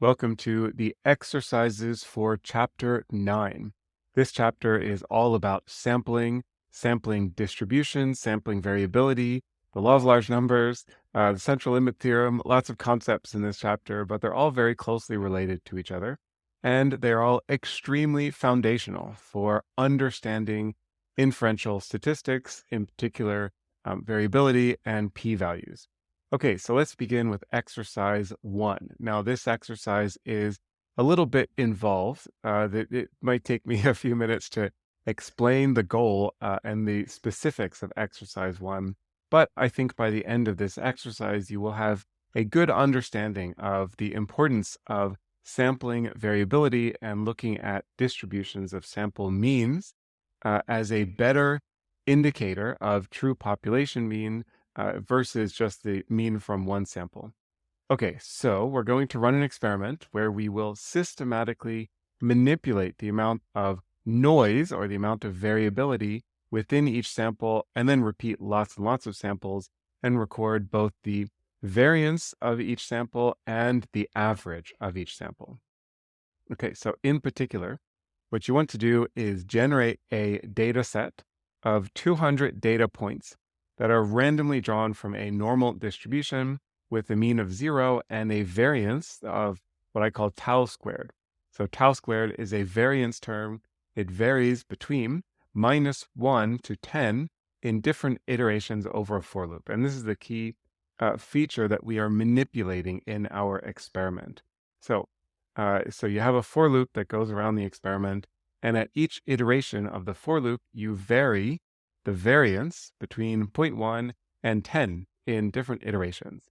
Welcome to the exercises for Chapter 9. This chapter is all about sampling, sampling distribution, sampling variability, the law of large numbers, the central limit theorem, lots of concepts in this chapter, but they're all very closely related to each other. And they're all extremely foundational for understanding inferential statistics, in particular, variability and p-values. Okay, so let's begin with exercise 1. Now, this exercise is a little bit involved. It might take me a few minutes to explain the goal and the specifics of exercise 1, but I think by the end of this exercise, you will have a good understanding of the importance of sampling variability and looking at distributions of sample means as a better indicator of true population mean versus just the mean from one sample. Okay, so we're going to run an experiment where we will systematically manipulate the amount of noise or the amount of variability within each sample and then repeat lots and lots of samples and record both the variance of each sample and the average of each sample. Okay, so in particular, what you want to do is generate a data set of 200 data points that are randomly drawn from a normal distribution with a mean of 0 and a variance of what I call tau squared. So tau squared is a variance term. It varies between -1 to 10 in different iterations over a for loop. And this is the key feature that we are manipulating in our experiment. So you have a for loop that goes around the experiment, and at each iteration of the for loop, you vary the variance between 0.1 and 10 in different iterations.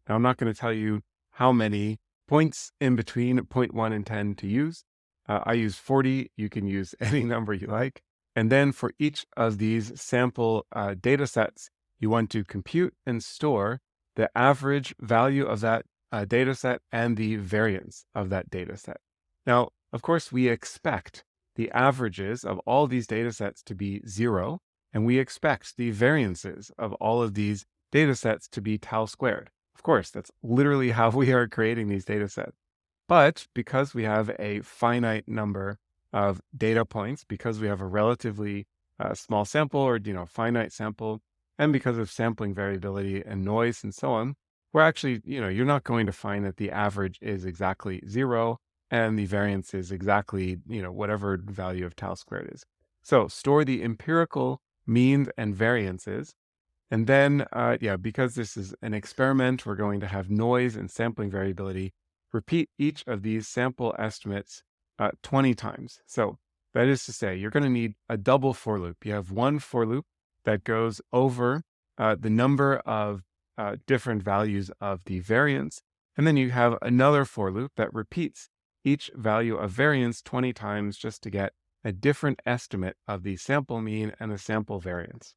Now, I'm not going to tell you how many points in between 0.1 and 10 to use. I use 40. You can use any number you like. And then for each of these sample data sets, you want to compute and store the average value of that data set and the variance of that data set. Now, of course, we expect the averages of all these data sets to be 0, and we expect the variances of all of these data sets to be tau squared. Of course, that's literally how we are creating these data sets. But because we have a finite number of data points, because we have a relatively small sample or finite sample, and because of sampling variability and noise and so on, we're actually, you're not going to find that the average is exactly 0 and the variance is exactly, whatever value of tau squared is. So store the empirical means and variances. And then, because this is an experiment, we're going to have noise and sampling variability. Repeat each of these sample estimates 20 times. So that is to say, you're going to need a double for loop. You have one for loop that goes over the number of different values of the variance. And then you have another for loop that repeats each value of variance 20 times just to get a different estimate of the sample mean and the sample variance.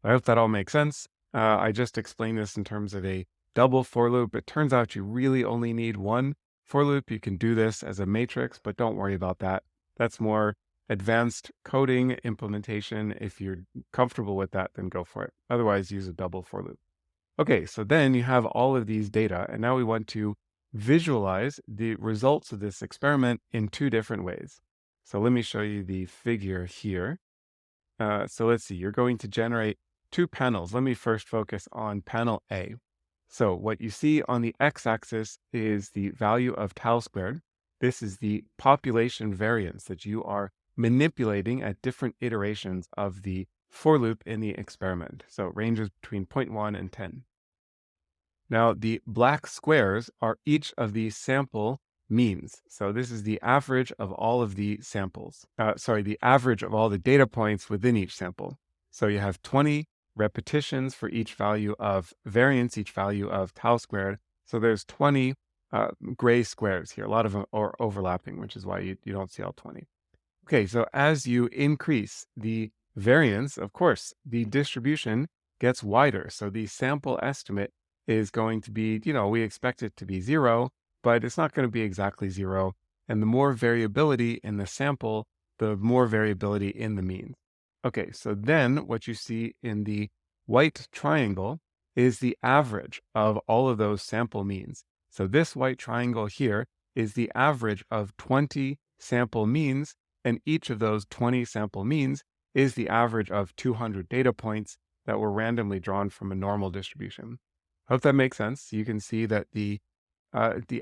I hope that all makes sense. I just explained this in terms of a double for loop. It turns out you really only need one for loop. You can do this as a matrix, but don't worry about that. That's more advanced coding implementation. If you're comfortable with that, then go for it. Otherwise, use a double for loop. Okay, so then you have all of these data, and now we want to visualize the results of this experiment in two different ways. So let me show you the figure here. So let's see, you're going to generate two panels. Let me first focus on panel A. So what you see on the x-axis is the value of tau squared. This is the population variance that you are manipulating at different iterations of the for loop in the experiment. So it ranges between 0.1 and 10. Now, the black squares are each of the sample means. So this is the average of all of the samples. The average of all the data points within each sample. So you have 20 repetitions for each value of variance, each value of tau squared. So there's 20 gray squares here, a lot of them are overlapping, which is why you don't see all 20. Okay, so as you increase the variance, of course, the distribution gets wider. So the sample estimate is going to be, we expect it to be 0, but it's not going to be exactly 0. And the more variability in the sample, the more variability in the mean. Okay, so then what you see in the white triangle is the average of all of those sample means. So this white triangle here is the average of 20 sample means, and each of those 20 sample means is the average of 200 data points that were randomly drawn from a normal distribution. Hope that makes sense. You can see that the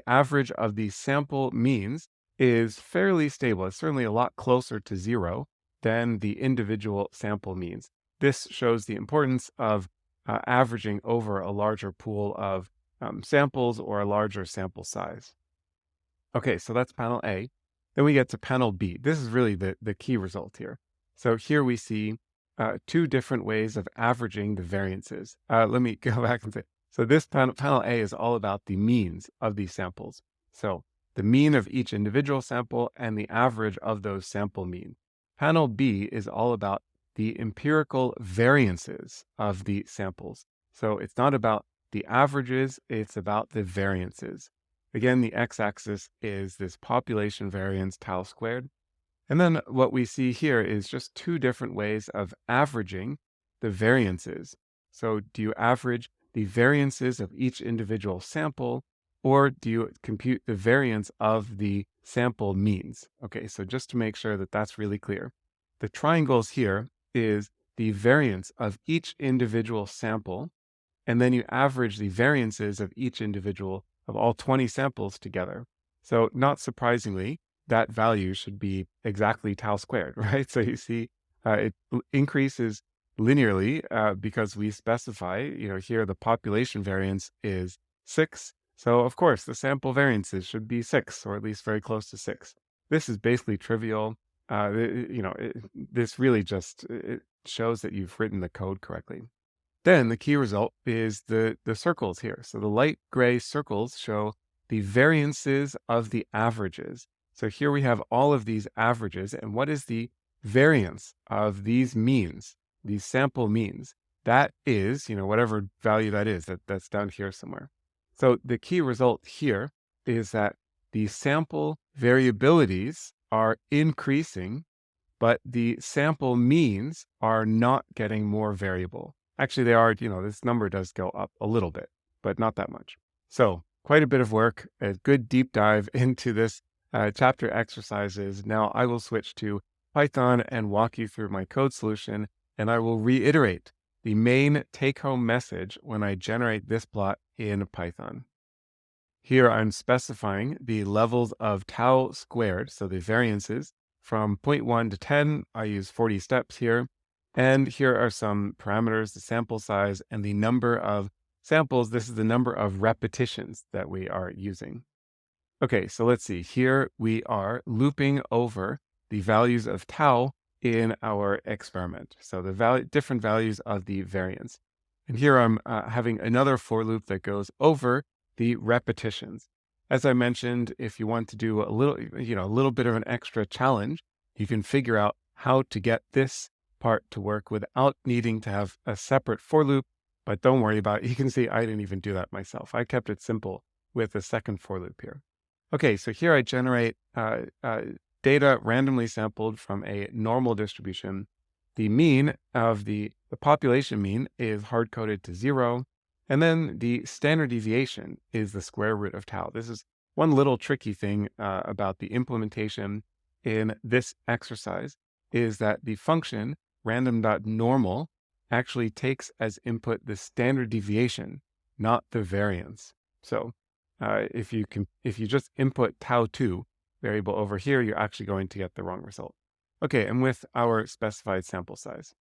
average of the sample means is fairly stable. It's certainly a lot closer to zero than the individual sample means. This shows the importance of averaging over a larger pool of samples or a larger sample size. Okay, so that's panel A. Then we get to panel B. This is really the key result here. So here we see two different ways of averaging the variances. Let me go back and say, so this panel A is all about the means of these samples. So the mean of each individual sample and the average of those sample means. Panel B is all about the empirical variances of the samples. So it's not about the averages, it's about the variances. Again, the x-axis is this population variance tau squared. And then what we see here is just two different ways of averaging the variances. So do you average the variances of each individual sample, or do you compute the variance of the sample means? Okay, so just to make sure that that's really clear. The triangles here is the variance of each individual sample, and then you average the variances of each individual of all 20 samples together. So not surprisingly, that value should be exactly tau squared, right? So you see it increases linearly because we specify, here the population variance is 6. So of course, the sample variances should be 6, or at least very close to 6. This is basically trivial. This really just it shows that you've written the code correctly. Then the key result is the circles here. So the light gray circles show the variances of the averages. So here we have all of these averages, and what is the variance of these means, these sample means? That is, whatever value that is, that's down here somewhere. So the key result here is that the sample variabilities are increasing, but the sample means are not getting more variable. Actually, they are, this number does go up a little bit, but not that much. So quite a bit of work, a good deep dive into this chapter exercises. Now I will switch to Python and walk you through my code solution, and I will reiterate the main take-home message when I generate this plot in Python. Here I'm specifying the levels of tau squared, so the variances from 0.1 to 10. I use 40 steps here. And here are some parameters, the sample size and the number of samples. This is the number of repetitions that we are using. Okay, so let's see. Here we are looping over the values of tau in our experiment. So the different values of the variance. And here I'm having another for loop that goes over the repetitions. As I mentioned, if you want to do a little bit of an extra challenge, you can figure out how to get this part to work without needing to have a separate for loop, but don't worry about it. You can see I didn't even do that myself. I kept it simple with a second for loop here. Okay, so here I generate data randomly sampled from a normal distribution. The mean of the population mean is hard-coded to 0, and then the standard deviation is the square root of tau. This is one little tricky thing about the implementation in this exercise is that the function random.normal actually takes as input the standard deviation, not the variance. So if you just input tau2 variable over here, you're actually going to get the wrong result. Okay, and with our specified sample size.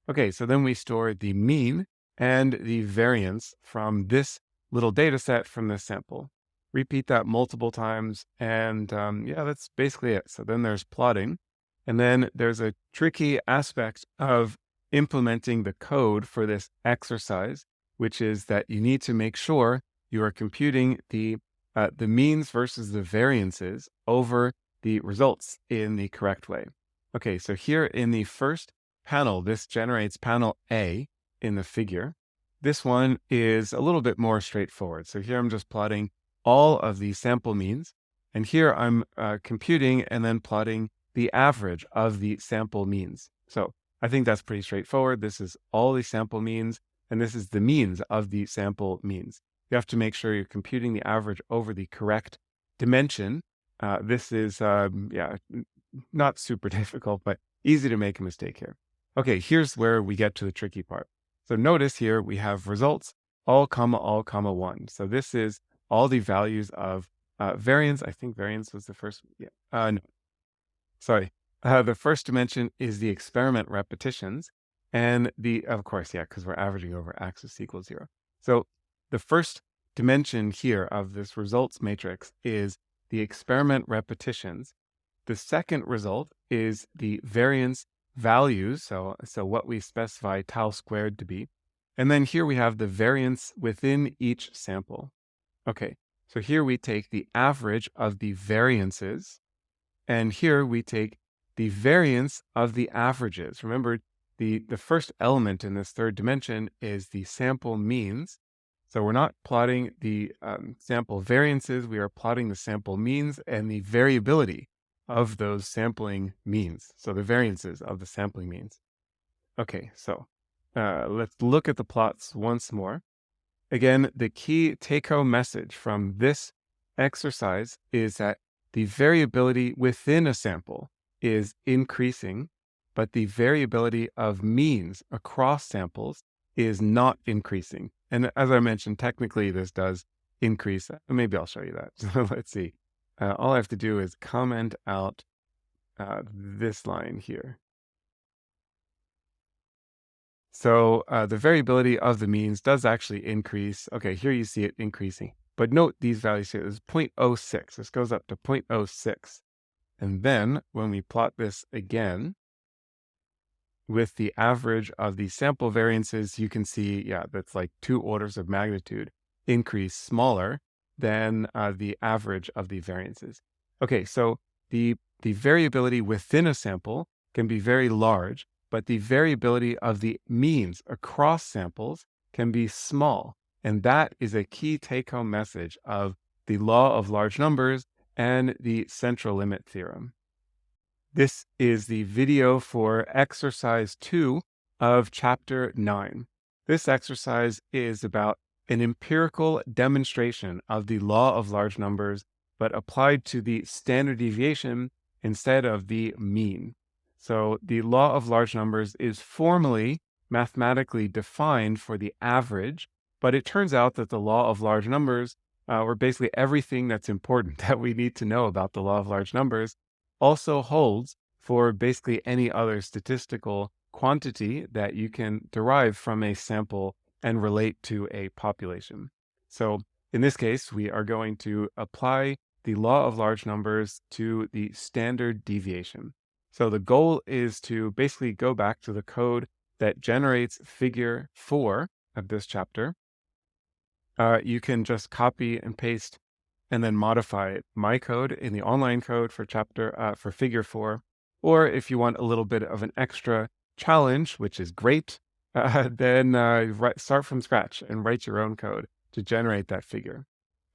Okay, so then we store the mean and the variance from this little data set from this sample. Repeat that multiple times, and yeah, that's basically it. So then there's plotting. And then there's a tricky aspect of implementing the code for this exercise, which is that you need to make sure you are computing the means versus the variances over the results in the correct way. Okay, so here in the first panel, this generates panel A in the figure. This one is a little bit more straightforward. So here I'm just plotting all of the sample means, and here I'm computing and then plotting the average of the sample means. So I think that's pretty straightforward. This is all the sample means, and this is the means of the sample means. you have to make sure you're computing the average over the correct dimension. This is, not super difficult, but easy to make a mistake here. Okay, here's where we get to the tricky part. So notice here we have results, all comma 1. So this is all the values of variance. I think variance was the first. Yeah. No, sorry. The first dimension is the experiment repetitions. And of course, yeah, because we're averaging over axis equals 0. So the first dimension here of this results matrix is the experiment repetitions. The second result is the variance values, so what we specify tau squared to be. And then here we have the variance within each sample. Okay, so here we take the average of the variances, and here we take the variance of the averages. Remember, the first element in this third dimension is the sample means. So we're not plotting the sample variances, we are plotting the sample means and the variability of those sampling means. So the variances of the sampling means. Okay, so let's look at the plots once more. Again, the key take-home message from this exercise is that the variability within a sample is increasing, but the variability of means across samples is not increasing. And as I mentioned, technically this does increase. Maybe I'll show you that. So let's see. All I have to do is comment out this line here. So the variability of the means does actually increase. Okay, here you see it increasing. But note these values here. This is 0.06. This goes up to 0.06. And then when we plot this again with the average of the sample variances, you can see, yeah, that's like 2 orders of magnitude increase smaller than the average of the variances. Okay, so the variability within a sample can be very large, but the variability of the means across samples can be small. And that is a key take-home message of the law of large numbers and the central limit theorem. This is the video for exercise 2 of chapter 9. This exercise is about an empirical demonstration of the law of large numbers, but applied to the standard deviation instead of the mean. So the law of large numbers is formally mathematically defined for the average, but it turns out that the law of large numbers, or basically everything that's important that we need to know about the law of large numbers, also holds for basically any other statistical quantity that you can derive from a sample and relate to a population. So in this case, we are going to apply the law of large numbers to the standard deviation. So the goal is to basically go back to the code that generates figure 4 of this chapter. You can just copy and paste and then modify my code in the online code for for figure 4. Or if you want a little bit of an extra challenge, which is great, then start from scratch and write your own code to generate that figure.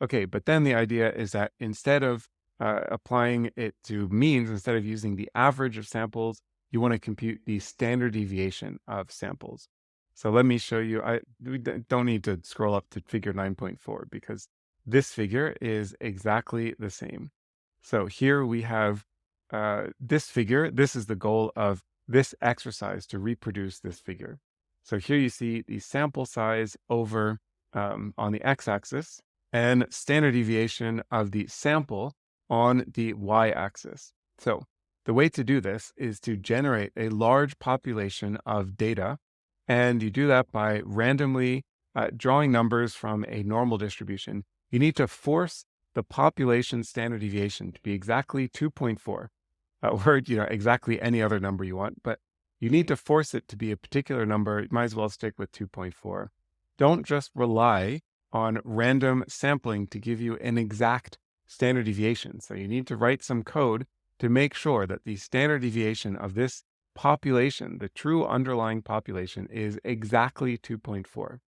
Okay, but then the idea is that instead of applying it to means, instead of using the average of samples, you want to compute the standard deviation of samples. So let me show you. We don't need to scroll up to figure 9.4 because this figure is exactly the same. So here we have this figure. This is the goal of this exercise, to reproduce this figure. So here you see the sample size over on the x-axis and standard deviation of the sample on the y-axis. So the way to do this is to generate a large population of data, and you do that by randomly drawing numbers from a normal distribution. You need to force the population standard deviation to be exactly 2.4, or exactly any other number you want, but you need to force it to be a particular number. You might as well stick with 2.4. Don't just rely on random sampling to give you an exact standard deviation. So you need to write some code to make sure that the standard deviation of this population, the true underlying population, is exactly 2.4.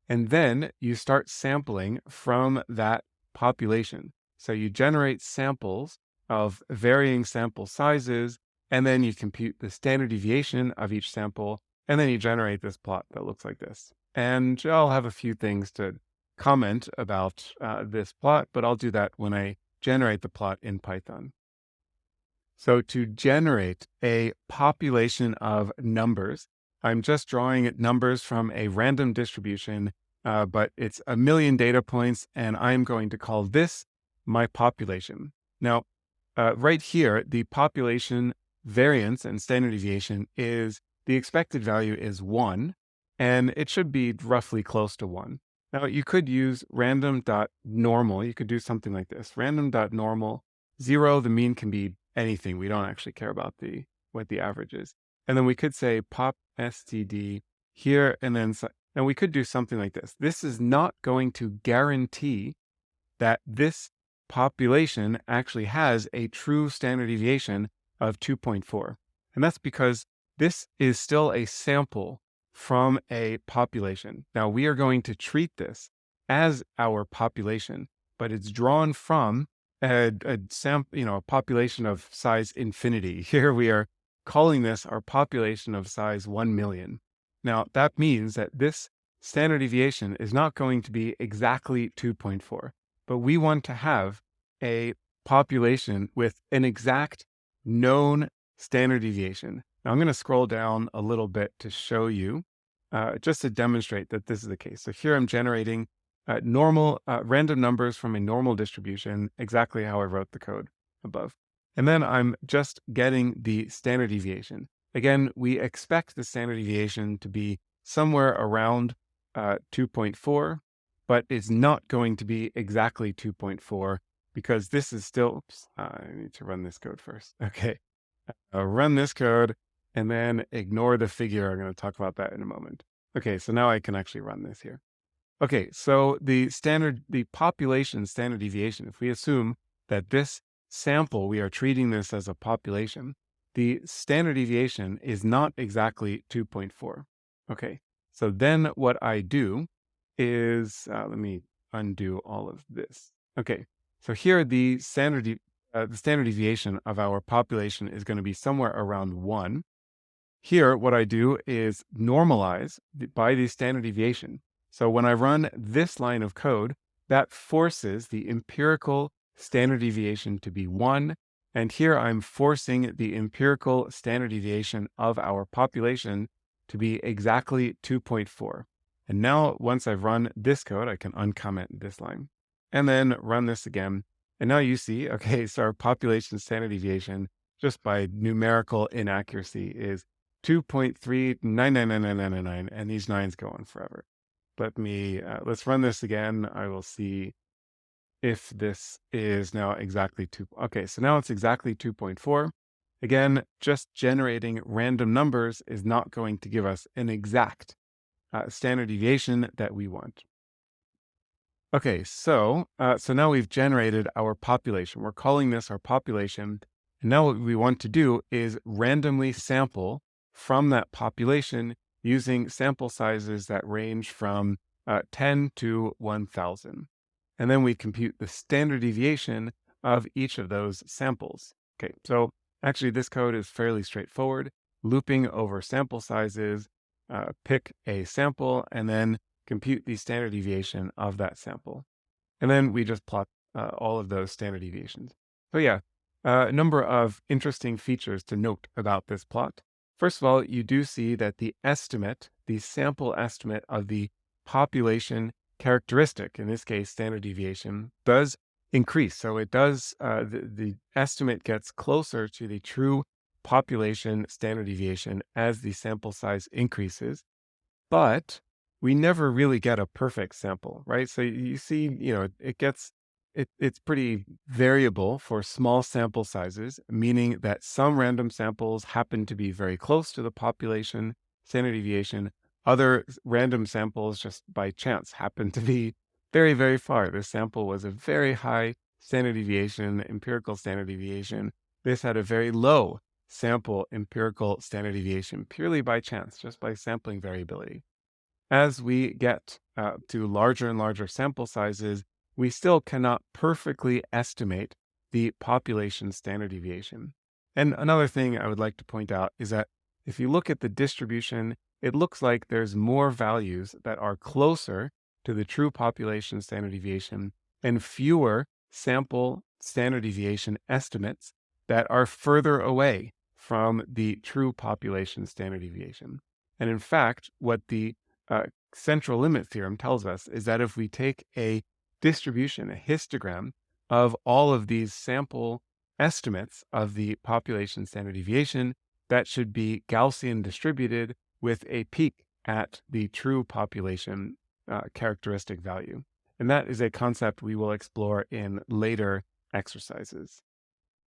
And then you start sampling from that population. So you generate samples of varying sample sizes, and then you compute the standard deviation of each sample, and then you generate this plot that looks like this. And I'll have a few things to comment about this plot, but I'll do that when I generate the plot in Python. So to generate a population of numbers, I'm just drawing numbers from a random distribution, but it's 1,000,000 data points, and I'm going to call this my population. Now, right here, the population variance and standard deviation is the expected value is 1, and it should be roughly close to 1. Now, you could use random.normal. You could do something like this. Random.normal, 0, the mean can be anything. We don't actually care about what the average is. And then we could say pop std here, and then and we could do something like this. This is not going to guarantee that this population actually has a true standard deviation of 2.4. And that's because this is still a sample from a population. Now we are going to treat this as our population, but it's drawn from a population of size infinity. Here we are calling this our population of size 1,000,000. Now that means that this standard deviation is not going to be exactly 2.4, but we want to have a population with an exact known standard deviation. Now I'm going to scroll down a little bit to show you, just to demonstrate that this is the case. So here I'm generating random numbers from a normal distribution, exactly how I wrote the code above. And then I'm just getting the standard deviation. Again, we expect the standard deviation to be somewhere around 2.4, but it's not going to be exactly 2.4 because this is still, oops, I need to run this code first. Okay, I'll run this code and then ignore the figure. I'm going to talk about that in a moment. Okay, so now I can actually run this here. Okay, so the population standard deviation, if we assume that this sample, we are treating this as a population, the standard deviation is not exactly 2.4. Okay, so then what I do is, let me undo all of this. Okay, so here the standard deviation of our population is going to be somewhere around 1. Here, what I do is normalize by the standard deviation. So when I run this line of code, that forces the empirical standard deviation to be 1. And here I'm forcing the empirical standard deviation of our population to be exactly 2.4. And now once I've run this code, I can uncomment this line and then run this again. And now you see, okay, so our population standard deviation just by numerical inaccuracy is 2.3999999, and these 9s go on forever. Let's run this again. I will see if this is now exactly 2. Okay, so now it's exactly 2.4. Again, just generating random numbers is not going to give us an exact standard deviation that we want. Okay, so now we've generated our population. We're calling this our population. And now what we want to do is randomly sample from that population using sample sizes that range from 10 to 1,000. And then we compute the standard deviation of each of those samples. Okay, so actually this code is fairly straightforward. Looping over sample sizes, pick a sample, and then compute the standard deviation of that sample. And then we just plot all of those standard deviations. So yeah, a number of interesting features to note about this plot. First of all, you do see that the sample estimate of the population characteristic, in this case, standard deviation, does increase. So it does, the estimate gets closer to the true population standard deviation as the sample size increases, but we never really get a perfect sample, right? So you see, it's pretty variable for small sample sizes, meaning that some random samples happen to be very close to the population standard deviation. Other random samples, just by chance, happen to be very, very far. This sample was a very high standard deviation, empirical standard deviation. This had a very low sample empirical standard deviation, purely by chance, just by sampling variability. As we get to larger and larger sample sizes, we still cannot perfectly estimate the population standard deviation. And another thing I would like to point out is that if you look at the distribution, it looks like there's more values that are closer to the true population standard deviation and fewer sample standard deviation estimates that are further away from the true population standard deviation. And in fact, what the central limit theorem tells us is that if we take a distribution, a histogram of all of these sample estimates of the population standard deviation, that should be Gaussian distributed with a peak at the true population characteristic value. And that is a concept we will explore in later exercises.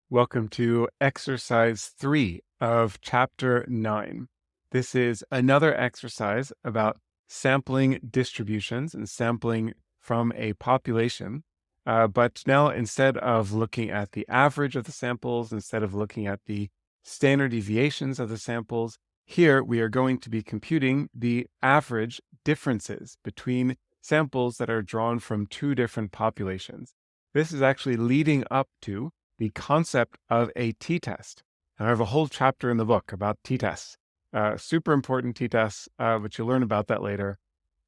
Welcome to exercise 3 of chapter 9. This is another exercise about sampling distributions and sampling from a population. But now, instead of looking at the average of the samples, instead of looking at the standard deviations of the samples, here we are going to be computing the average differences between samples that are drawn from two different populations. This is actually leading up to the concept of a t-test. And I have a whole chapter in the book about t-tests, super important t-tests, but you'll learn about that later.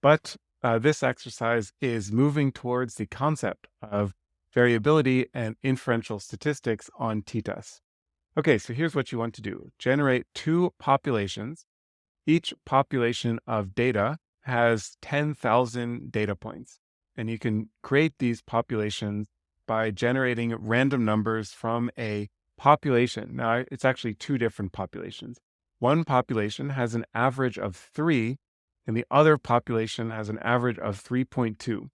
But this exercise is moving towards the concept of variability and inferential statistics on t-tests. Okay, so here's what you want to do. Generate two populations. Each population of data has 10,000 data points. And you can create these populations by generating random numbers from a population. Now, it's actually two different populations. One population has an average of 3, and the other population has an average of 3.2.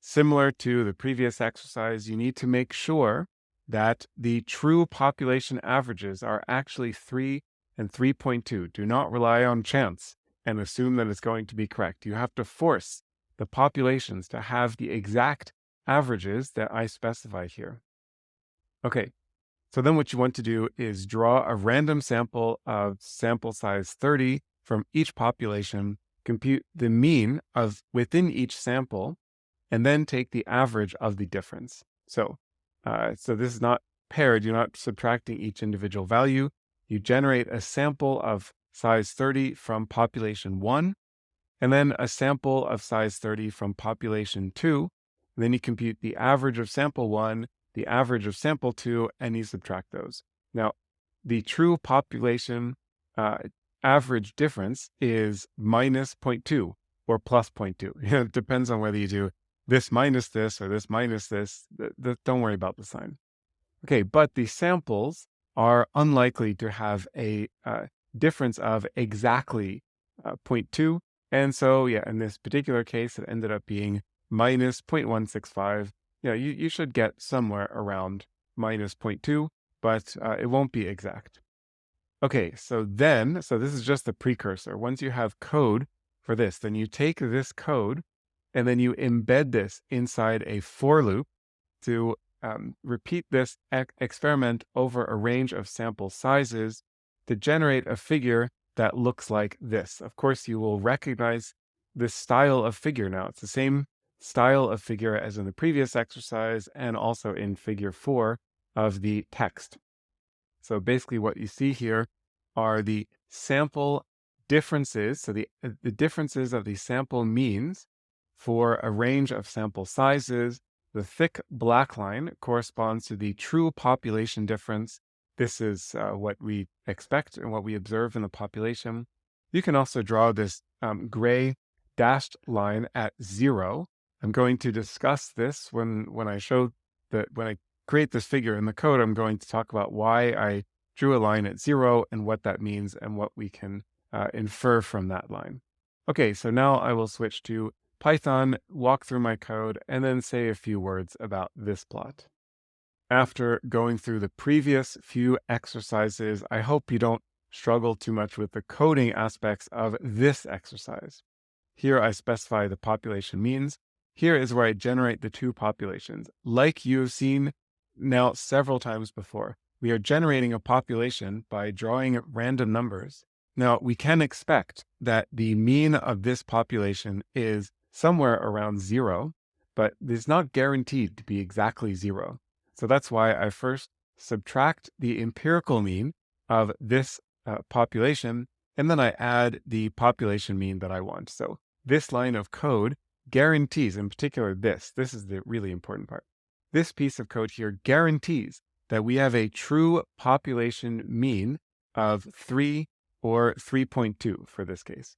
Similar to the previous exercise, you need to make sure that the true population averages are actually 3 and 3.2. Do not rely on chance and assume that it's going to be correct. You have to force the populations to have the exact averages that I specified here. Okay, so then what you want to do is draw a random sample of sample size 30 from each population, compute the mean of within each sample, and then take the average of the difference. So this is not paired. You're not subtracting each individual value. You generate a sample of size 30 from population 1, and then a sample of size 30 from population 2. And then you compute the average of sample 1, the average of sample 2, and you subtract those. Now, the true population average difference is minus 0.2 or plus 0.2. It depends on whether you do this minus this or this minus this. Don't worry about the sign. Okay, but the samples are unlikely to have a difference of exactly 0.2. And so, in this particular case, it ended up being minus 0.165. You should get somewhere around minus 0.2, but it won't be exact. Okay, so this is just the precursor. Once you have code for this, then you take this code and then you embed this inside a for loop to repeat this experiment over a range of sample sizes to generate a figure that looks like this. Of course, you will recognize this style of figure now. It's the same style of figure as in the previous exercise and also in figure 4 of the text. So basically what you see here are the sample differences, so the differences of the sample means for a range of sample sizes. The thick black line corresponds to the true population difference. This is what we expect and what we observe in the population. You can also draw this gray dashed line at 0. I'm going to discuss this when I create this figure in the code. I'm going to talk about why I drew a line at 0 and what that means and what we can infer from that line. Okay, so now I will switch to Python, walk through my code, and then say a few words about this plot. After going through the previous few exercises, I hope you don't struggle too much with the coding aspects of this exercise. Here I specify the population means. Here is where I generate the two populations. Like you've seen now several times before, we are generating a population by drawing random numbers. Now, we can expect that the mean of this population is somewhere around 0, but it's not guaranteed to be exactly 0. So that's why I first subtract the empirical mean of this population, and then I add the population mean that I want. So this line of code guarantees, in particular this is the really important part. This piece of code here guarantees that we have a true population mean of 3 or 3.2 for this case.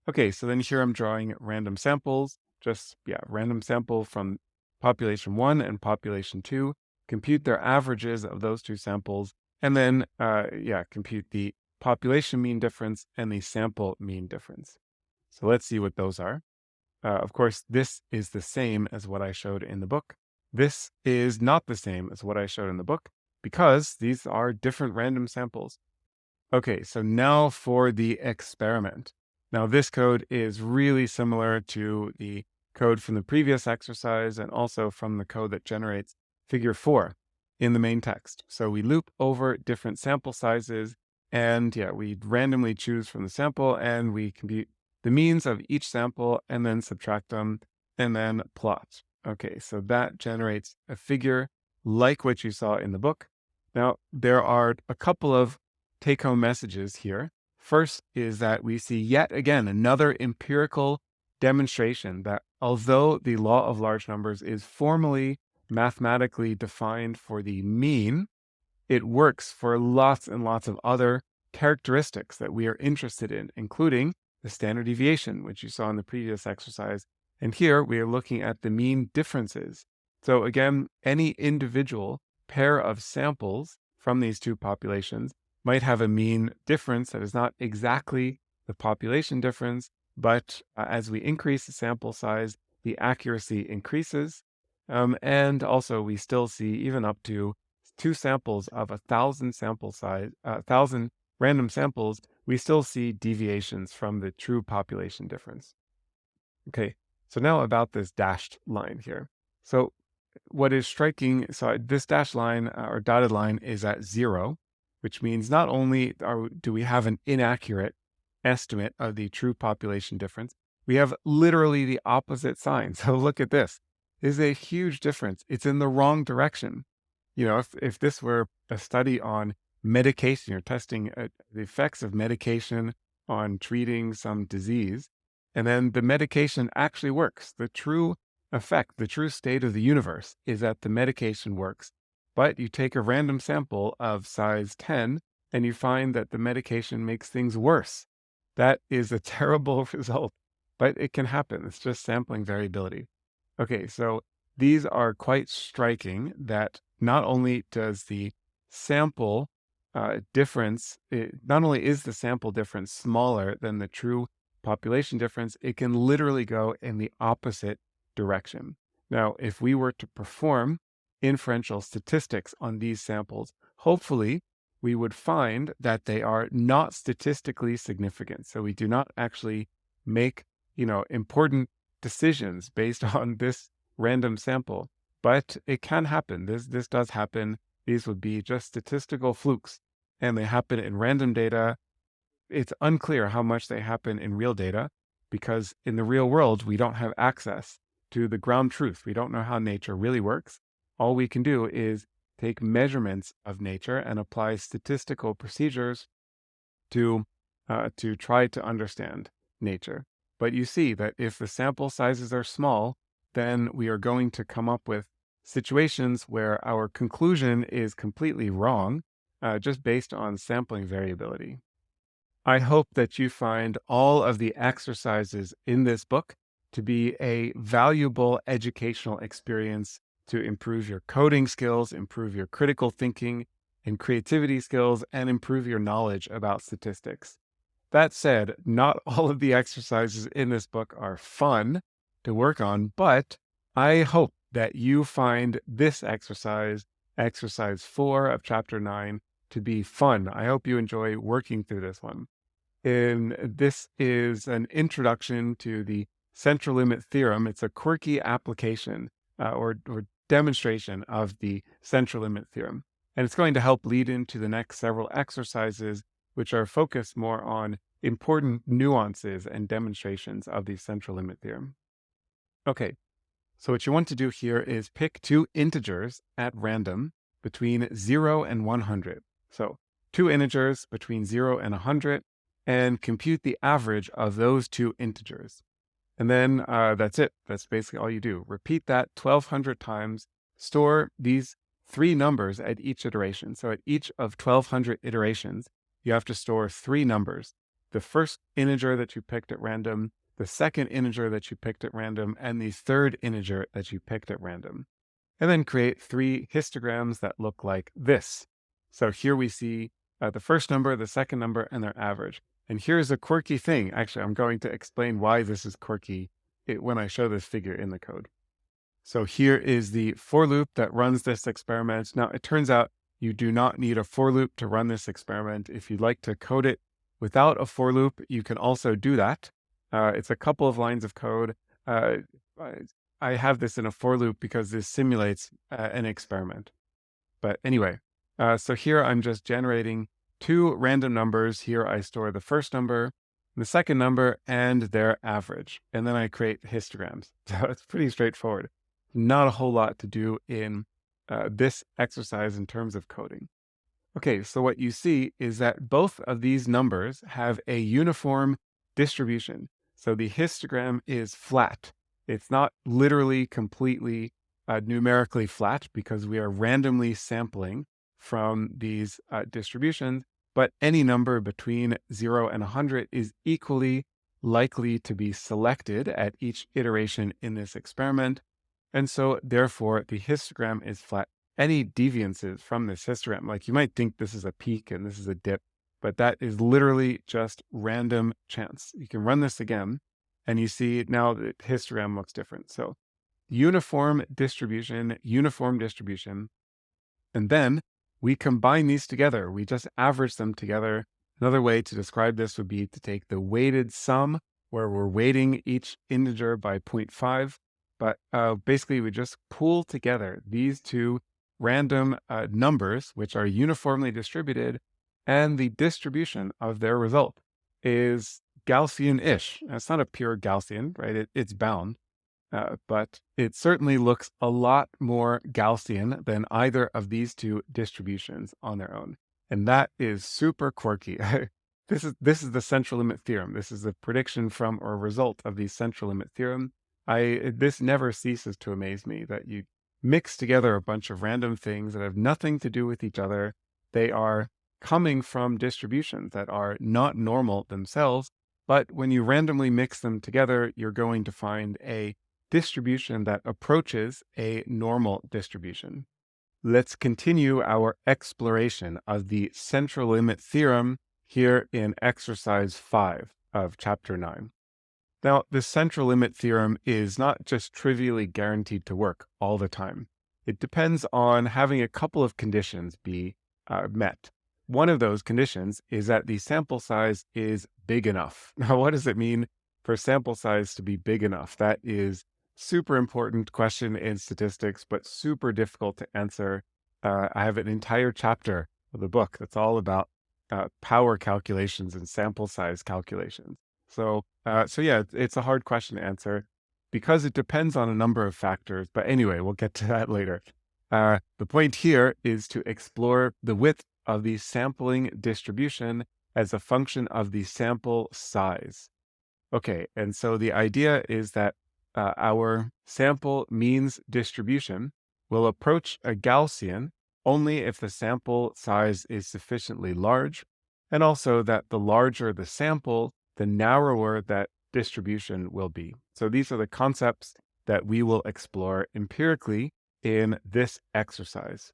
Okay, so then here I'm drawing random samples, random sample from population 1 and population 2, compute their averages of those two samples, and then, compute the population mean difference and the sample mean difference. So let's see what those are. Of course, this is the same as what I showed in the book. This is not the same as what I showed in the book because these are different random samples. Okay, so now for the experiment. Now this code is really similar to the code from the previous exercise and also from the code that generates figure 4 in the main text. So we loop over different sample sizes and we randomly choose from the sample and we compute the means of each sample and then subtract them and then plot. Okay, so that generates a figure like what you saw in the book. Now, there are a couple of take-home messages here. First is that we see yet again another empirical demonstration that although the law of large numbers is formally mathematically defined for the mean, it works for lots and lots of other characteristics that we are interested in, including the standard deviation, which you saw in the previous exercise. And here we are looking at the mean differences. So again, any individual pair of samples from these two populations might have a mean difference that is not exactly the population difference, but as we increase the sample size, the accuracy increases. And also we still see even up to two samples of 1,000 sample size, 1,000 random samples, we still see deviations from the true population difference. Okay, so now about this dashed line here. So what is striking, so this dashed line or dotted line is at 0, which means not only do we have an inaccurate estimate of the true population difference, we have literally the opposite sign. So look at this. This is a huge difference. It's in the wrong direction. You know, if this were a study on medication, you're testing the effects of medication on treating some disease, and then the medication actually works. The true effect, the true state of the universe is that the medication works. But you take a random sample of size 10 and you find that the medication makes things worse. That is a terrible result, but it can happen. It's just sampling variability. Okay, so these are quite striking that not only does the sample difference, not only is the sample difference smaller than the true population difference, it can literally go in the opposite direction. Now, if we were to perform inferential statistics on these samples, hopefully we would find that they are not statistically significant. So we do not actually make, important decisions based on this random sample, but it can happen. This does happen. These would be just statistical flukes, and they happen in random data. It's unclear how much they happen in real data because in the real world, we don't have access to the ground truth. We don't know how nature really works. All we can do is take measurements of nature and apply statistical procedures to try to understand nature. But you see that if the sample sizes are small, then we are going to come up with situations where our conclusion is completely wrong, just based on sampling variability. I hope that you find all of the exercises in this book to be a valuable educational experience to improve your coding skills, improve your critical thinking and creativity skills, and improve your knowledge about statistics. That said, not all of the exercises in this book are fun to work on, but I hope that you find this exercise, exercise 4 of chapter 9, to be fun. I hope you enjoy working through this one. And this is an introduction to the central limit theorem. It's a quirky application or demonstration of the central limit theorem. And it's going to help lead into the next several exercises, which are focused more on important nuances and demonstrations of the central limit theorem. Okay, so what you want to do here is pick two integers at random between 0 and 100. So two integers between 0 and 100, and compute the average of those two integers. And then that's it. That's basically all you do. Repeat that 1,200 times. Store these three numbers at each iteration. So at each of 1,200 iterations, you have to store three numbers. The first integer that you picked at random, the second integer that you picked at random, and the third integer that you picked at random. And then create three histograms that look like this. So here we see the first number, the second number, and their average. And here's a quirky thing. Actually, I'm going to explain why this is quirky when I show this figure in the code. So here is the for loop that runs this experiment. Now, it turns out you do not need a for loop to run this experiment. If you'd like to code it without a for loop, you can also do that. It's a couple of lines of code. I have this in a for loop because this simulates an experiment. But anyway, so here I'm just generating two random numbers. Here I store the first number, the second number, and their average. And then I create histograms. So it's pretty straightforward. Not a whole lot to do in this exercise in terms of coding. Okay, so what you see is that both of these numbers have a uniform distribution. So the histogram is flat. It's not literally completely numerically flat because we are randomly sampling from these distributions, but any number between 0 and 100 is equally likely to be selected at each iteration in this experiment. And so therefore the histogram is flat. Any deviances from this histogram, like you might think this is a peak and this is a dip, but that is literally just random chance. You can run this again and you see now the histogram looks different. So uniform distribution, and then we combine these together. We just average them together. Another way to describe this would be to take the weighted sum, where we're weighting each integer by 0.5. But basically, we just pool together these two random numbers, which are uniformly distributed, and the distribution of their result is Gaussian-ish. It's not a pure Gaussian, right? It's bound. But it certainly looks a lot more Gaussian than either of these two distributions on their own. And that is super quirky. This is the central limit theorem. This is the prediction from or result of the central limit theorem. This never ceases to amaze me that you mix together a bunch of random things that have nothing to do with each other. They are coming from distributions that are not normal themselves, but when you randomly mix them together, you're going to find a distribution that approaches a normal distribution. Let's continue our exploration of the central limit theorem here in exercise 5 of chapter 9. Now, the central limit theorem is not just trivially guaranteed to work all the time. It depends on having a couple of conditions be met. One of those conditions is that the sample size is big enough. Now, what does it mean for sample size to be big enough? That is super important question in statistics, but super difficult to answer. I have an entire chapter of the book that's all about power calculations and sample size calculations. So yeah, it's a hard question to answer because it depends on a number of factors. But anyway, we'll get to that later. The point here is to explore the width of the sampling distribution as a function of the sample size. Okay, and so the idea is that our sample means distribution will approach a Gaussian only if the sample size is sufficiently large, and also that the larger the sample, the narrower that distribution will be. So these are the concepts that we will explore empirically in this exercise.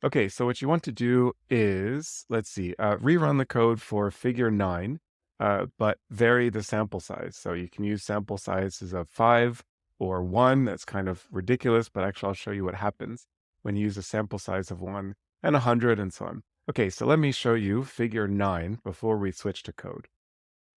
Okay, so what you want to do is, let's see, rerun the code for figure 9. But vary the sample size. So you can use sample sizes of 5 or 1. That's kind of ridiculous, but actually I'll show you what happens when you use a sample size of 1 and 100 and so on. Okay, so let me show you figure 9 before we switch to code.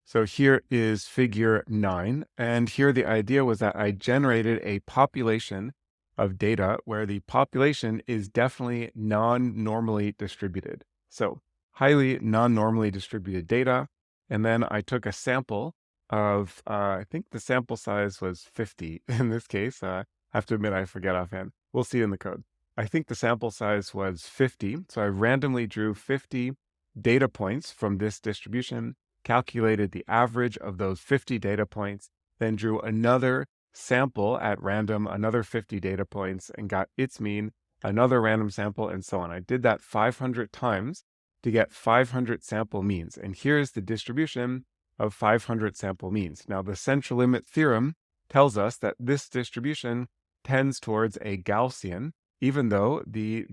So here is figure 9, and here the idea was that I generated a population of data where the population is definitely non-normally distributed. So highly non-normally distributed data. And then I took a sample of, I think the sample size was 50 in this case. I have to admit, I forget offhand. We'll see in the code. I think the sample size was 50. So I randomly drew 50 data points from this distribution, calculated the average of those 50 data points, then drew another sample at random, another 50 data points, and got its mean, another random sample, and so on. I did that 500 times to get 500 sample means. And here's the distribution of 500 sample means. Now, the central limit theorem tells us that this distribution tends towards a Gaussian, even though the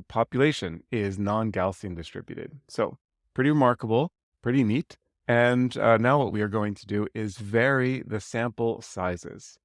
population is non-Gaussian distributed. So pretty remarkable, pretty neat. And now what we are going to do is vary the sample sizes.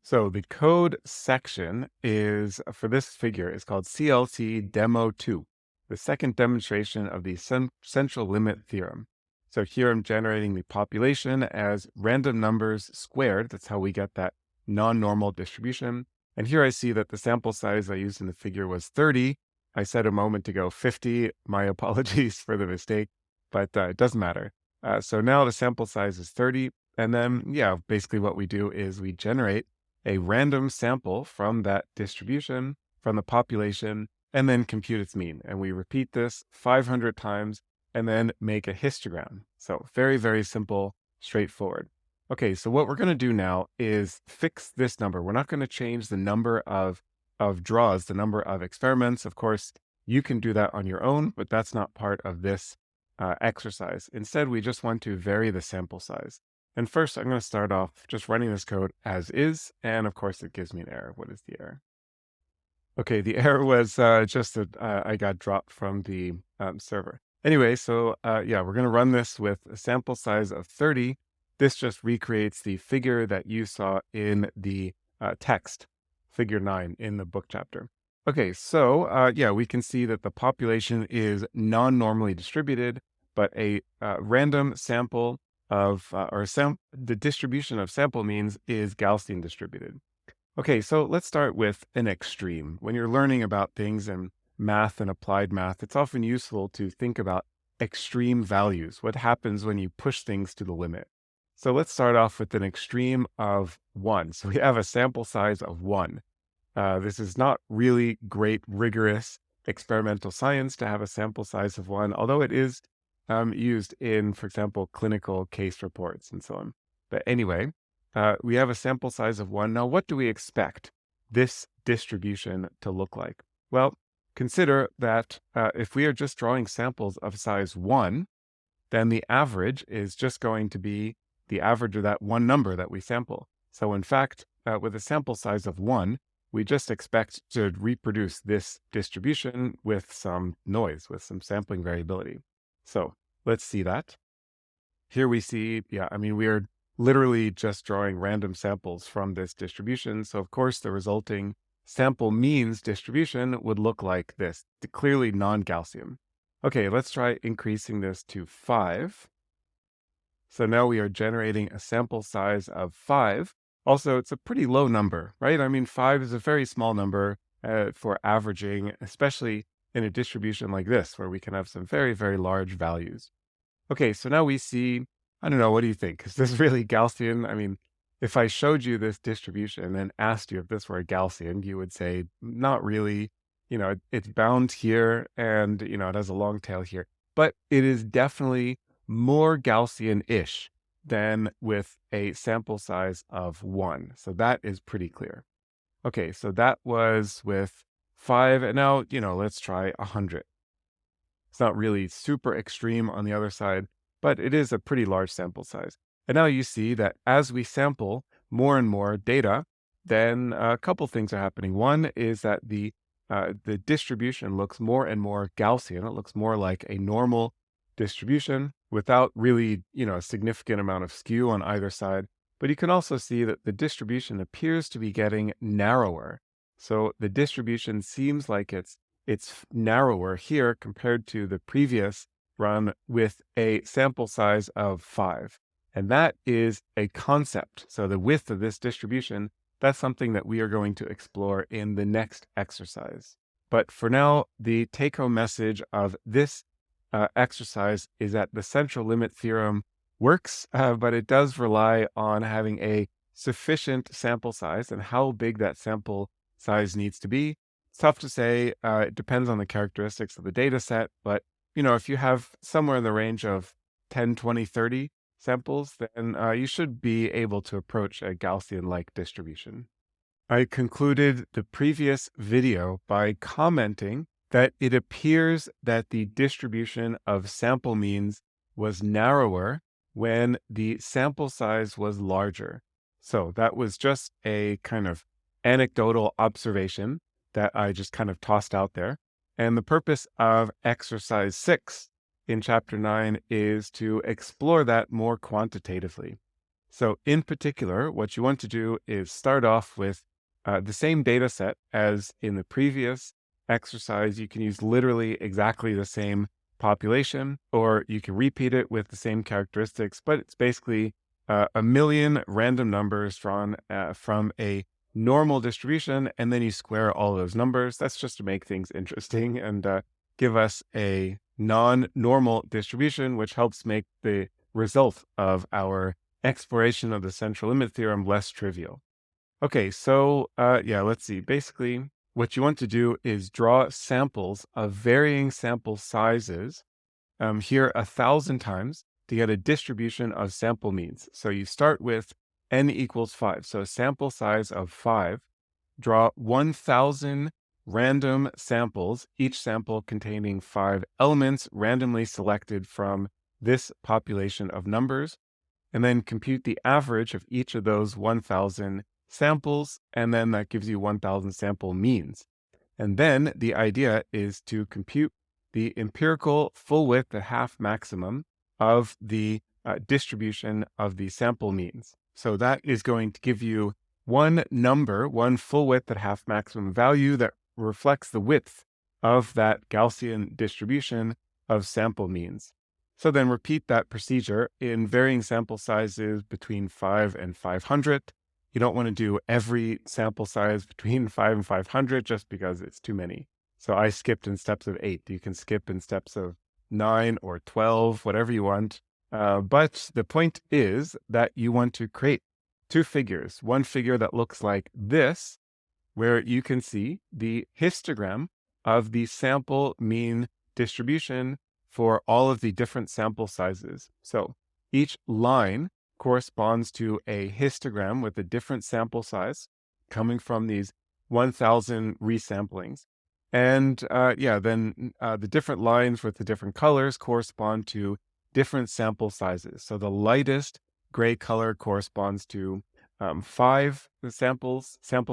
So the code section is for this figure is called CLT Demo 2, the second demonstration of the central limit theorem. So here I'm generating the population as random numbers squared. That's how we get that non-normal distribution. And here I see that the sample size I used in the figure was 30. I said a moment ago 50. My apologies for the mistake, but it doesn't matter. So now the sample size is 30. And then, yeah, basically what we do is we generate a random sample from that distribution, from the population, and then compute its mean. And we repeat this 500 times and then make a histogram. So very, very simple, straightforward. Okay, so what we're going to do now is fix this number. We're not going to change the number of draws, the number of experiments. Of course, you can do that on your own, but that's not part of this exercise. Instead, we just want to vary the sample size. And first, I'm going to start off just running this code as is. And of course, it gives me an error. What is the error? Okay, the error was just that I got dropped from the server. Anyway, so yeah, we're going to run this with a sample size of 30. This just recreates the figure that you saw in the text, figure 9 in the book chapter. Okay, so yeah, we can see that the population is non-normally distributed, but a random sample of, the distribution of sample means is Gaussian distributed. Okay, so let's start with an extreme. When you're learning about things in math and applied math, it's often useful to think about extreme values. What happens when you push things to the limit? So let's start off with an extreme of 1. So we have a sample size of 1. This is not really great, rigorous experimental science to have a sample size of 1, although it is used in, for example, clinical case reports and so on. But anyway, we have a sample size of 1. Now, what do we expect this distribution to look like? Well, consider that if we are just drawing samples of size 1, then the average is just going to be the average of that one number that we sample. So in fact, with a sample size of 1, we just expect to reproduce this distribution with some noise, with some sampling variability. So let's see that. Here we see, yeah, I mean, we are literally just drawing random samples from this distribution. So of course, the resulting sample means distribution would look like this, clearly non-Gaussian. Okay, let's try increasing this to 5. So now we are generating a sample size of 5. Also, it's a pretty low number, right? I mean, 5 is a very small number for averaging, especially in a distribution like this, where we can have some very, very large values. Okay, so now we see, I don't know, what do you think? Is this really Gaussian? I mean, if I showed you this distribution and asked you if this were a Gaussian, you would say, not really. You know, it's bound here and, you know, it has a long tail here. But it is definitely more Gaussian-ish than with a sample size of 1. So that is pretty clear. Okay, so that was with 5. And now, you know, let's try 100. It's not really super extreme on the other side, but it is a pretty large sample size. And now you see that as we sample more and more data, then a couple things are happening. One is that the distribution looks more and more Gaussian. It looks more like a normal distribution without really, you know, a significant amount of skew on either side. But you can also see that the distribution appears to be getting narrower. So the distribution seems like it's narrower here compared to the previous run with a sample size of 5. And that is a concept. So the width of this distribution, that's something that we are going to explore in the next exercise. But for now, the take-home message of this exercise is that the central limit theorem works, but it does rely on having a sufficient sample size, and how big that sample size needs to be. It's tough to say. It depends on the characteristics of the data set, but you know, if you have somewhere in the range of 10, 20, 30, samples, then you should be able to approach a Gaussian-like distribution. I concluded the previous video by commenting that it appears that the distribution of sample means was narrower when the sample size was larger. So that was just a kind of anecdotal observation that I just kind of tossed out there. And the purpose of exercise 6 in chapter 9 is to explore that more quantitatively. So in particular, what you want to do is start off with the same data set as in the previous exercise. You can use literally exactly the same population, or you can repeat it with the same characteristics, but it's basically a million random numbers drawn from a normal distribution, and then you square all those numbers. That's just to make things interesting and give us a non-normal distribution, which helps make the result of our exploration of the central limit theorem less trivial. Okay, so yeah, let's see. Basically, what you want to do is draw samples of varying sample sizes here 1,000 times to get a distribution of sample means. So you start with n equals 5. So a sample size of 5. Draw 1,000 random samples, each sample containing 5 elements randomly selected from this population of numbers, and then compute the average of each of those 1,000 samples, and then that gives you 1,000 sample means. And then the idea is to compute the empirical full width at half maximum of the distribution of the sample means. So that is going to give you one number, one full width at half maximum value that reflects the width of that Gaussian distribution of sample means. So then repeat that procedure in varying sample sizes between 5 and 500. You don't want to do every sample size between 5 and 500 just because it's too many. So I skipped in steps of 8. You can skip in steps of 9 or 12, whatever you want. But the point is that you want to create two figures. One figure that looks like this, where you can see the histogram of the sample mean distribution for all of the different sample sizes. So each line corresponds to a histogram with a different sample size coming from these 1,000 resamplings. And then the different lines with the different colors correspond to different sample sizes. So the lightest gray color corresponds to 5 sample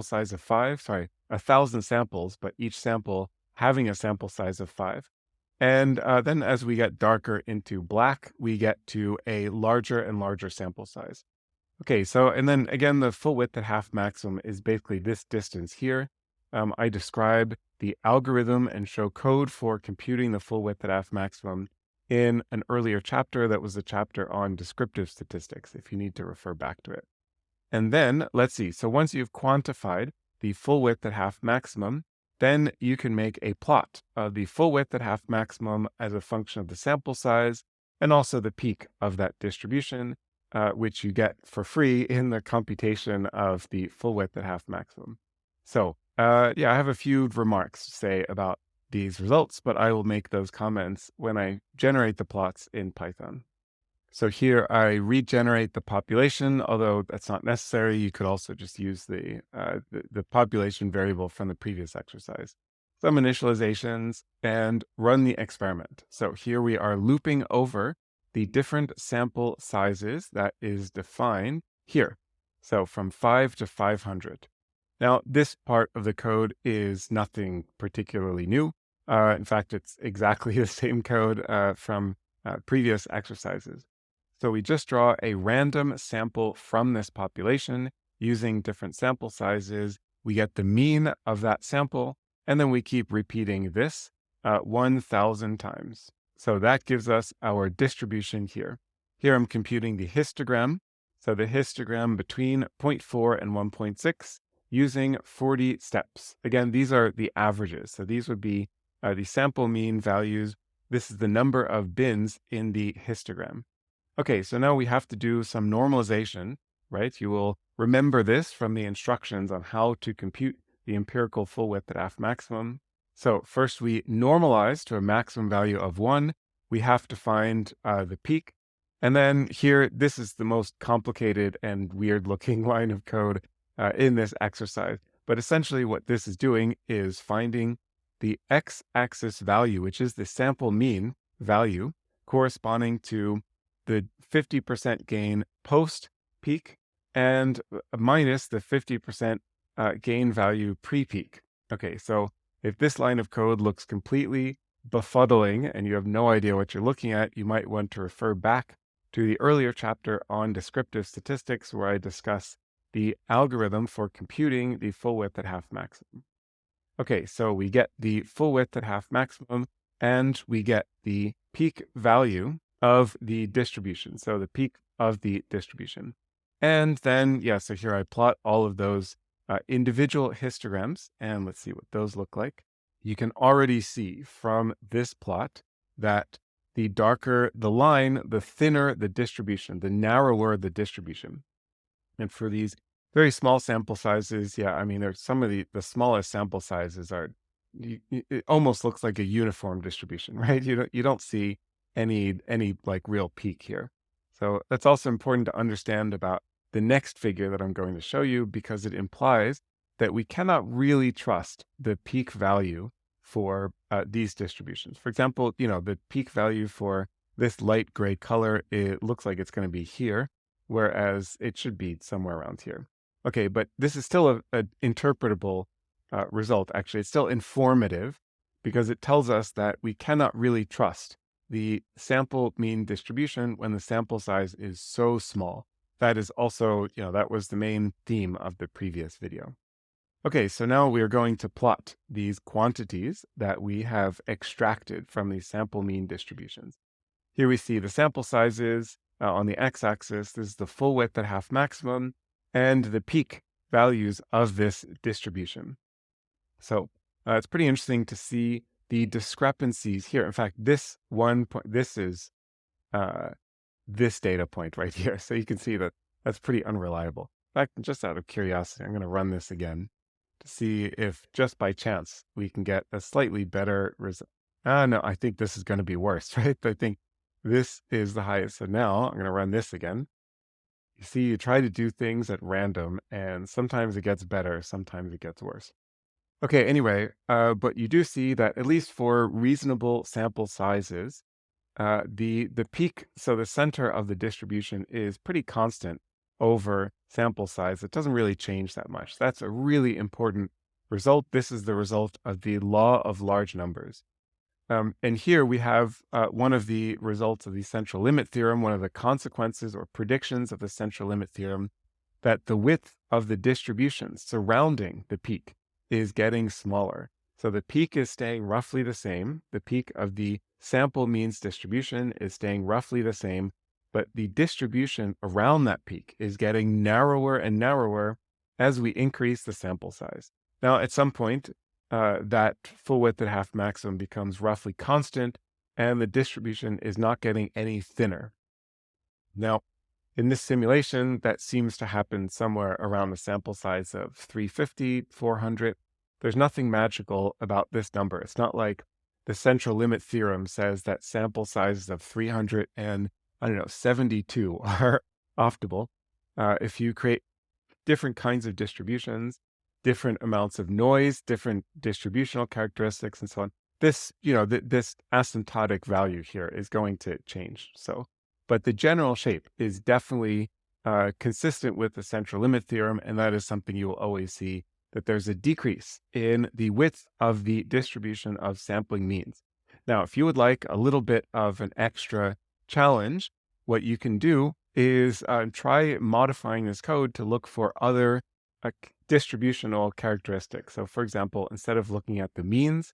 size of 5, 1,000 samples, but each sample having a sample size of 5. And then as we get darker into black, we get to a larger and larger sample size. Okay, so, and then again, the full width at half maximum is basically this distance here. I describe the algorithm and show code for computing the full width at half maximum in an earlier chapter that was a chapter on descriptive statistics, if you need to refer back to it. And then, let's see, so once you've quantified the full width at half maximum, then you can make a plot of the full width at half maximum as a function of the sample size and also the peak of that distribution, which you get for free in the computation of the full width at half maximum. So, I have a few remarks to say about these results, but I will make those comments when I generate the plots in Python. So here I regenerate the population, although that's not necessary. You could also just use the population variable from the previous exercise. Some initializations and run the experiment. So here we are looping over the different sample sizes that is defined here. So from 5 to 500. Now, this part of the code is nothing particularly new. In fact, it's exactly the same code from previous exercises. So we just draw a random sample from this population using different sample sizes. We get the mean of that sample, and then we keep repeating this 1,000 times. So that gives us our distribution here. Here I'm computing the histogram. So the histogram between 0.4 and 1.6 using 40 steps. Again, these are the averages. So these would be the sample mean values. This is the number of bins in the histogram. Okay, so now we have to do some normalization, right? You will remember this from the instructions on how to compute the empirical full width at half maximum. So first we normalize to a maximum value of 1. We have to find the peak. And then here, this is the most complicated and weird looking line of code in this exercise. But essentially what this is doing is finding the x-axis value, which is the sample mean value corresponding to the 50% gain post-peak and minus the 50% gain value pre-peak. Okay, so if this line of code looks completely befuddling and you have no idea what you're looking at, you might want to refer back to the earlier chapter on descriptive statistics where I discuss the algorithm for computing the full width at half maximum. Okay, so we get the full width at half maximum and we get the peak value of the distribution. So the peak of the distribution. And then, yeah, so here I plot all of those individual histograms and let's see what those look like. You can already see from this plot that the darker the line, the thinner the distribution, the narrower the distribution. And for these very small sample sizes, yeah, I mean, there's some of the smallest sample sizes are, it almost looks like a uniform distribution, right? You don't see any like real peak here. So that's also important to understand about the next figure that I'm going to show you because it implies that we cannot really trust the peak value for these distributions. For example, the peak value for this light gray color, it looks like it's going to be here, whereas it should be somewhere around here. Okay, but this is still an interpretable result. Actually, it's still informative because it tells us that we cannot really trust the sample mean distribution when the sample size is so small. That is also, that was the main theme of the previous video. Okay, so now we are going to plot these quantities that we have extracted from these sample mean distributions. Here we see the sample sizes on the x-axis. This is the full width at half maximum and the peak values of this distribution. So it's pretty interesting to see the discrepancies here. In fact, this one point, this is this data point right here. So you can see that that's pretty unreliable. In fact, just out of curiosity, I'm going to run this again to see if just by chance we can get a slightly better result. No, I think this is going to be worse, right? I think this is the highest. So now I'm going to run this again. You see, you try to do things at random and sometimes it gets better, sometimes it gets worse. Okay, anyway, but you do see that at least for reasonable sample sizes, the peak, so the center of the distribution is pretty constant over sample size. It doesn't really change that much. That's a really important result. This is the result of the law of large numbers. And here we have one of the results of the central limit theorem, one of the consequences or predictions of the central limit theorem, that the width of the distribution surrounding the peak is getting smaller. So the peak is staying roughly the same. The peak of the sample means distribution is staying roughly the same, but the distribution around that peak is getting narrower and narrower as we increase the sample size. Now, at some point, that full width at half maximum becomes roughly constant, and the distribution is not getting any thinner. Now, in this simulation, that seems to happen somewhere around the sample size of 350, 400. There's nothing magical about this number. It's not like the central limit theorem says that sample sizes of 300 and, 72 are optimal. If you create different kinds of distributions, different amounts of noise, different distributional characteristics, and so on, this, this asymptotic value here is going to change. But the general shape is definitely consistent with the central limit theorem, and that is something you will always see, that there's a decrease in the width of the distribution of sampling means. Now, if you would like a little bit of an extra challenge, what you can do is try modifying this code to look for other distributional characteristics. So for example, instead of looking at the means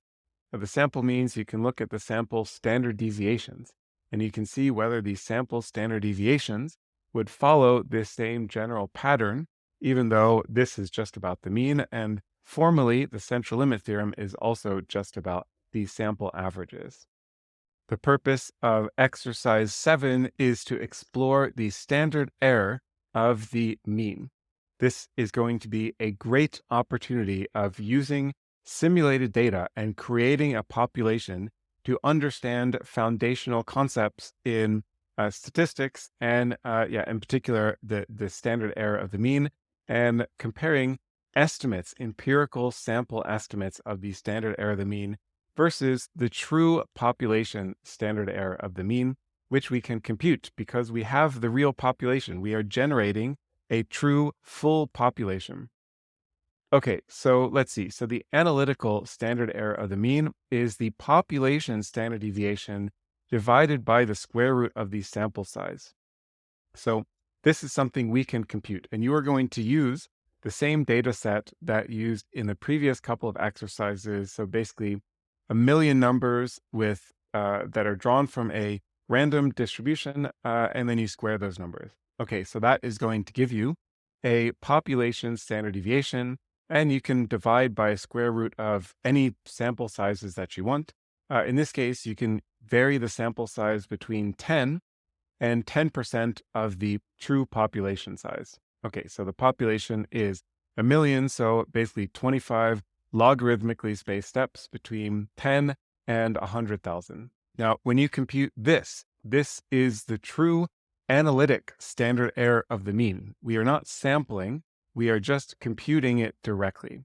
of the sample means, you can look at the sample standard deviations. And you can see whether these sample standard deviations would follow this same general pattern, even though this is just about the mean. And formally, the central limit theorem is also just about the sample averages. The purpose of exercise 7 is to explore the standard error of the mean. This is going to be a great opportunity of using simulated data and creating a population to understand foundational concepts in statistics and in particular the standard error of the mean, and comparing estimates, empirical sample estimates of the standard error of the mean versus the true population standard error of the mean, which we can compute because we have the real population. We are generating a true full population. Okay, so let's see. So the analytical standard error of the mean is the population standard deviation divided by the square root of the sample size. So this is something we can compute, and you are going to use the same data set that used in the previous couple of exercises. So basically, a million numbers with that are drawn from a random distribution, and then you square those numbers. Okay, so that is going to give you a population standard deviation, and you can divide by a square root of any sample sizes that you want. In this case, you can vary the sample size between 10 and 10% of the true population size. Okay, so the population is a million, so basically 25 logarithmically spaced steps between 10 and 100,000. Now, when you compute this is the true analytic standard error of the mean. We are not sampling, we are just computing it directly.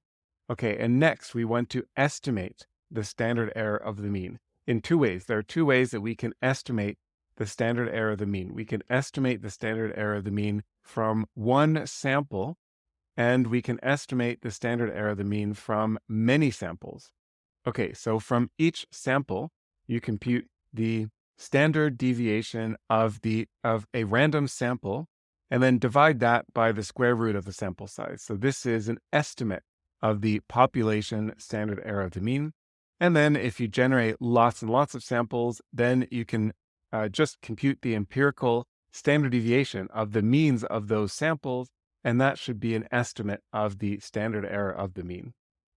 Okay, and next we want to estimate the standard error of the mean in two ways. There are two ways that we can estimate the standard error of the mean. We can estimate the standard error of the mean from one sample, and we can estimate the standard error of the mean from many samples. Okay, so from each sample, you compute the standard deviation of a random sample, and then divide that by the square root of the sample size. So this is an estimate of the population standard error of the mean. And then if you generate lots and lots of samples, then you can just compute the empirical standard deviation of the means of those samples, and that should be an estimate of the standard error of the mean.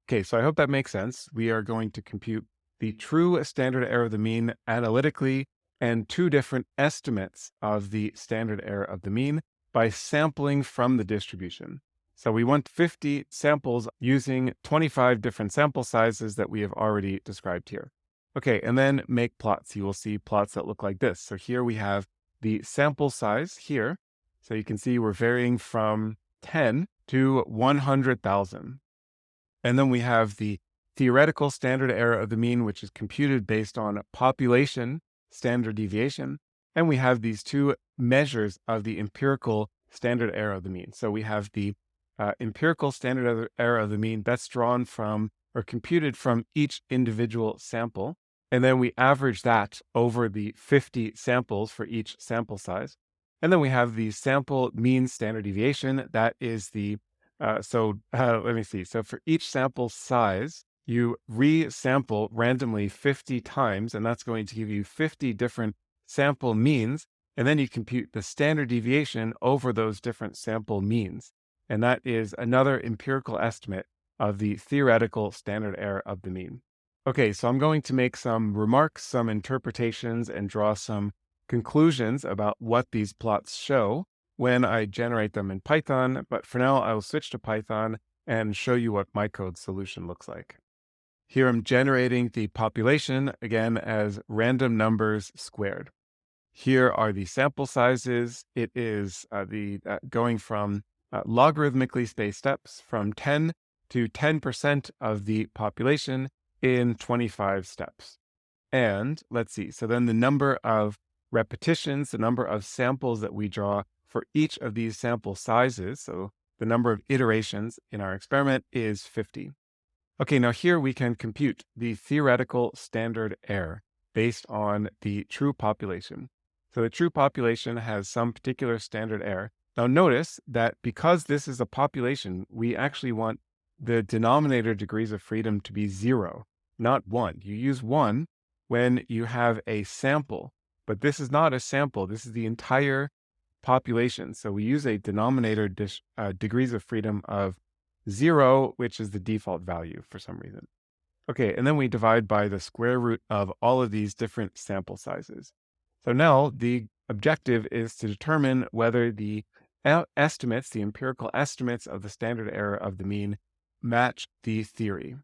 Okay, so I hope that makes sense. We are going to compute the true standard error of the mean analytically and two different estimates of the standard error of the mean by sampling from the distribution. So we want 50 samples using 25 different sample sizes that we have already described here. Okay, and then make plots. You will see plots that look like this. So here we have the sample size here. So you can see we're varying from 10 to 100,000. And then we have the theoretical standard error of the mean, which is computed based on population standard deviation. And we have these two measures of the empirical standard error of the mean. So we have the empirical standard error of the mean that's drawn from or computed from each individual sample. And then we average that over the 50 samples for each sample size. And then we have the sample mean standard deviation. That is the, let me see. So for each sample size, you re-sample randomly 50 times, and that's going to give you 50 different sample means. And then you compute the standard deviation over those different sample means. And that is another empirical estimate of the theoretical standard error of the mean. Okay, so I'm going to make some remarks, some interpretations, and draw some conclusions about what these plots show when I generate them in Python. But for now, I will switch to Python and show you what my code solution looks like. Here I'm generating the population, again, as random numbers squared. Here are the sample sizes. It is going from logarithmically spaced steps from 10 to 10% of the population in 25 steps. And let's see, so then the number of repetitions, the number of samples that we draw for each of these sample sizes, so the number of iterations in our experiment is 50. Okay, now here we can compute the theoretical standard error based on the true population. So the true population has some particular standard error. Now notice that because this is a population, we actually want the denominator degrees of freedom to be 0, not 1. You use 1 when you have a sample, but this is not a sample. This is the entire population. So we use a denominator degrees of freedom of 0, which is the default value for some reason. Okay, and then we divide by the square root of all of these different sample sizes. So now the objective is to determine whether the estimates, the empirical estimates of the standard error of the mean match the theory.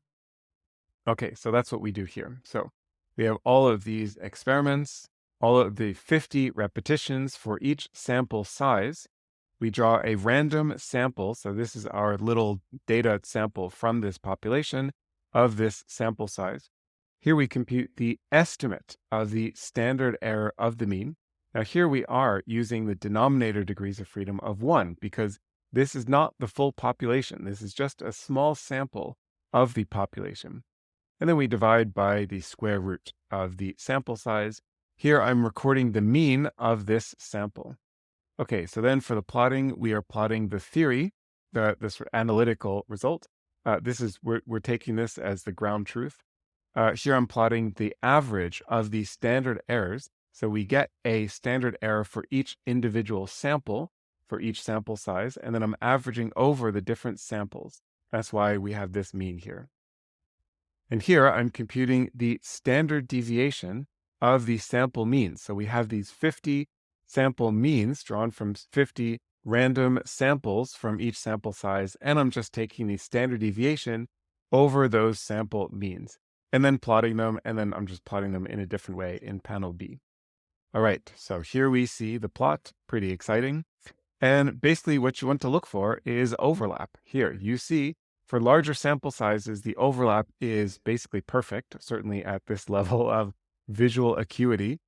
Okay, so that's what we do here. So we have all of these experiments. all of the 50 repetitions for each sample size. We draw a random sample. So this is our little data sample from this population of this sample size. Here we compute the estimate of the standard error of the mean. Now here we are using the denominator degrees of freedom of 1 because this is not the full population. This is just a small sample of the population. And then we divide by the square root of the sample size. Here I'm recording the mean of this sample. Okay, so then for the plotting, we are plotting the theory, this analytical result. We're taking this as the ground truth. Here I'm plotting the average of the standard errors. So we get a standard error for each individual sample, for each sample size, and then I'm averaging over the different samples. That's why we have this mean here. And here I'm computing the standard deviation of the sample means. So we have these 50 sample means drawn from 50 random samples from each sample size, and I'm just taking the standard deviation over those sample means, and then plotting them, and then I'm just plotting them in a different way in panel B. All right, so here we see the plot, pretty exciting. And basically what you want to look for is overlap. Here you see for larger sample sizes, the overlap is basically perfect, certainly at this level of visual acuity.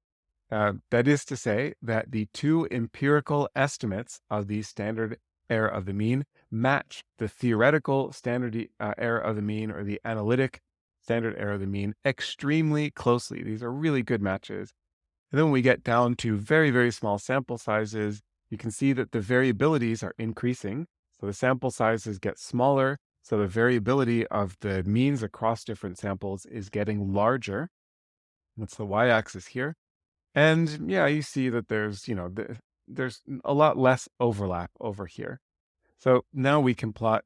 That is to say that the two empirical estimates of the standard error of the mean match the theoretical standard error of the mean or the analytic standard error of the mean extremely closely. These are really good matches. And then when we get down to very, very small sample sizes, you can see that the variabilities are increasing. So the sample sizes get smaller. So the variability of the means across different samples is getting larger. That's the y-axis here. And yeah, you see that there's a lot less overlap over here. So now we can plot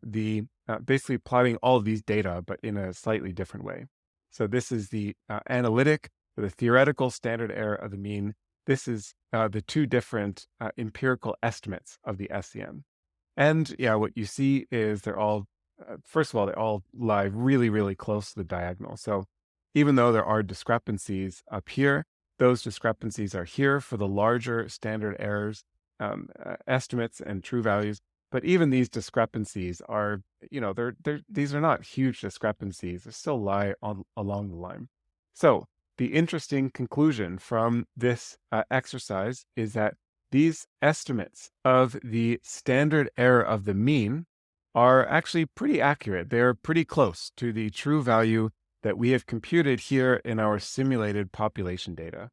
basically plotting all of these data, but in a slightly different way. So this is the analytic, the theoretical standard error of the mean. This is the two different empirical estimates of the SEM. And yeah, what you see is they're all, first of all, they all lie really, really close to the diagonal. So even though there are discrepancies up here, those discrepancies are here for the larger standard errors, estimates and true values. But even these discrepancies are, these are not huge discrepancies. They still lie along the line. So the interesting conclusion from this exercise is that these estimates of the standard error of the mean are actually pretty accurate. They're pretty close to the true value that we have computed here in our simulated population data.